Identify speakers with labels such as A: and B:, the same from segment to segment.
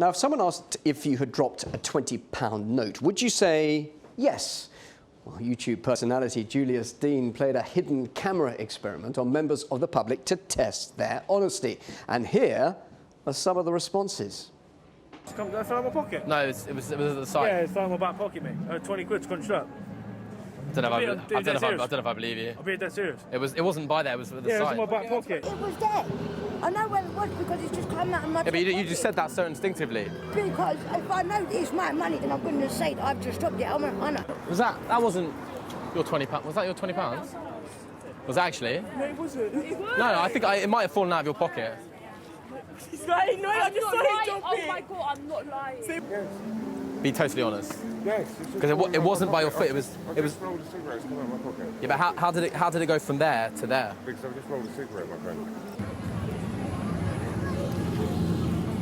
A: Now, if someone asked if you had dropped a £20 note, would you say yes? Well, YouTube personality Julius Dein played a hidden camera experiment on members of the public to test their honesty. And here are some of the responses.
B: Did it fell out of my pocket?
C: No, it was at the side.
B: Yeah, it fell in my back pocket, mate. 20 quid to construct.
C: I don't know if I believe you.
B: I'm being dead serious.
C: It wasn't by there, it was at the side.
B: Yeah, it was in my back pocket.
D: It was there. I know where it was because it's just come out of my
C: Yeah, but you just said that so instinctivly.
D: Because if I know it's my money, then I'm going to say that I've just dropped it. I know.
C: That wasn't your £20. Was that your £20? Was that actually?
B: No, it wasn't.
C: No, I think it might have fallen out of your pocket.
B: He's lying. No, I just saw him drop
E: Oh
B: it.
E: my God, I'm not lying.
C: Be totally honest.
F: Yes.
C: Because it wasn't by your foot. It was.
F: I just rolled a cigarette. It's come out of my pocket.
C: Yeah, but how did it go from there to there?
F: Because I just rolled a cigarette, my friend.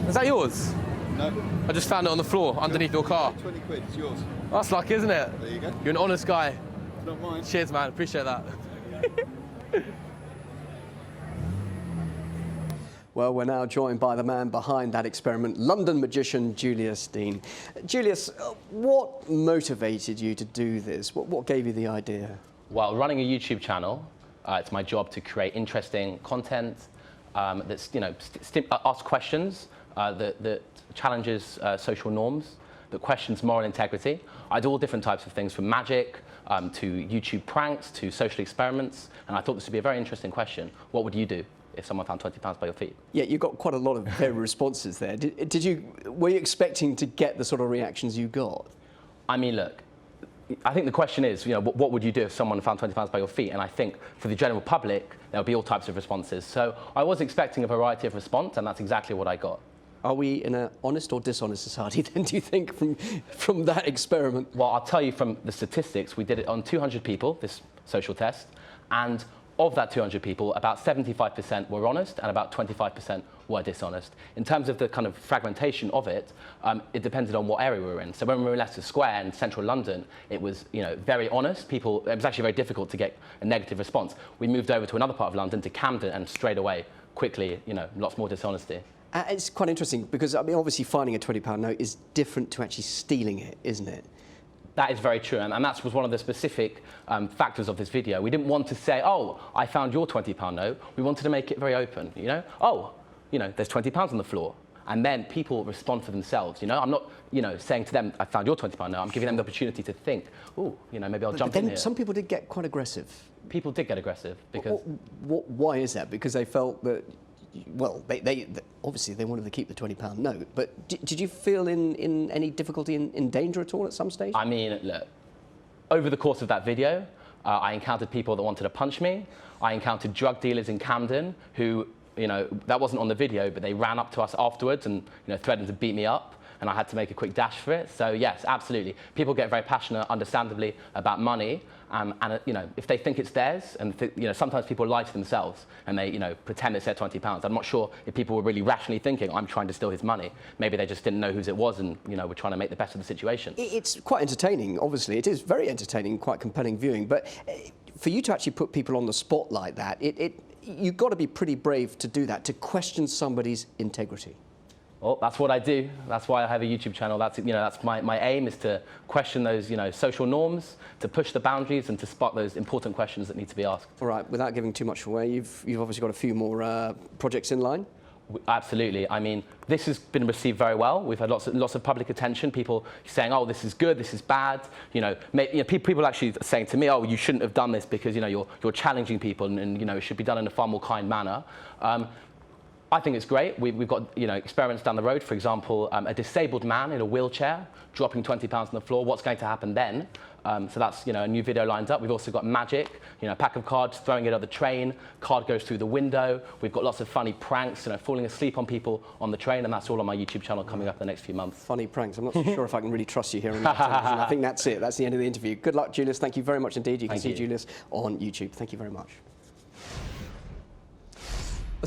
C: Is that yours?
G: No.
C: I just found it on the floor underneath your car.
G: 20 quid, it's yours.
C: That's lucky, isn't it?
G: There you go.
C: You're an honest guy.
G: It's not mine.
C: Cheers, man. Appreciate that.
A: Well, we're now joined by the man behind that experiment, London magician Julius Dein. Julius, what motivated you to do this? What gave you the idea?
H: Well, running a YouTube channel, it's my job to create interesting content that's, ask questions that challenges social norms, that questions moral integrity. I do all different types of things, from magic to YouTube pranks to social experiments, and I thought this would be a very interesting question. What would you do if someone found £20 by your feet?
A: Yeah, you got quite a lot of varied responses there. Were you expecting to get the sort of reactions you got?
H: I mean, look, I think the question is, what would you do if someone found £20 by your feet? And I think for the general public, there'll be all types of responses. So I was expecting a variety of response, and that's exactly what I got.
A: Are we in an honest or dishonest society then, do you think, from that experiment?
H: Well, I'll tell you from the statistics, we did it on 200 people, this social test, and of that 200 people, about 75% were honest and about 25% were dishonest. In terms of the kind of fragmentation of it, it depended on what area we were in. So when we were in Leicester Square in central London, it was very honest. It was actually very difficult to get a negative response. We moved over to another part of London, to Camden, and straight away, quickly, lots more dishonesty.
A: It's quite interesting because, I mean, obviously finding a £20 note is different to actually stealing it, isn't it?
H: That is very true, and that was one of the specific factors of this video. We didn't want to say, oh, I found your £20 note. We wanted to make it very open, Oh, there's £20 on the floor. And then people respond for themselves, I'm not, saying to them, I found your £20 note. I'm giving them the opportunity to think, oh, maybe I'll jump in here.
A: Some people did get quite aggressive.
H: People did get aggressive because...
A: Why is that? Because they felt that, well, they obviously they wanted to keep the £20 note, but did you feel in any difficulty, in danger at all at some stage?
H: I mean, look, over the course of that video, I encountered people that wanted to punch me. I encountered drug dealers in Camden who, that wasn't on the video, but they ran up to us afterwards and, threatened to beat me up, and I had to make a quick dash for it. So yes, absolutely. People get very passionate, understandably, about money, and if they think it's theirs, and sometimes people lie to themselves and they, pretend it's their £20. I'm not sure if people were really rationally thinking, I'm trying to steal his money. Maybe they just didn't know whose it was, and were trying to make the best of the situation.
A: It's quite entertaining, obviously. It is very entertaining, quite compelling viewing. But for you to actually put people on the spot like that, you've got to be pretty brave to do that, to question somebody's integrity.
H: Well, that's what I do. That's why I have a YouTube channel. That's my aim, is to question those social norms, to push the boundaries, and to spark those important questions that need to be asked.
A: All right. Without giving too much away, you've obviously got a few more projects in line.
H: Absolutely. I mean, this has been received very well. We've had lots of public attention. People saying, "Oh, this is good. This is bad." People actually saying to me, "Oh, you shouldn't have done this because you're challenging people, and it should be done in a far more kind manner." I think it's great. We've got experiments down the road. For example, a disabled man in a wheelchair dropping £20 on the floor. What's going to happen then? So that's a new video lined up. We've also got magic. A pack of cards, throwing it at the train. Card goes through the window. We've got lots of funny pranks. Falling asleep on people on the train, and that's all on my YouTube channel coming up in the next few months.
A: Funny pranks. I'm not so sure if I can really trust you here on television. I think that's it. That's the end of the interview. Good luck, Julius. Thank you very much indeed. You can see Julius on YouTube. Thank you very much.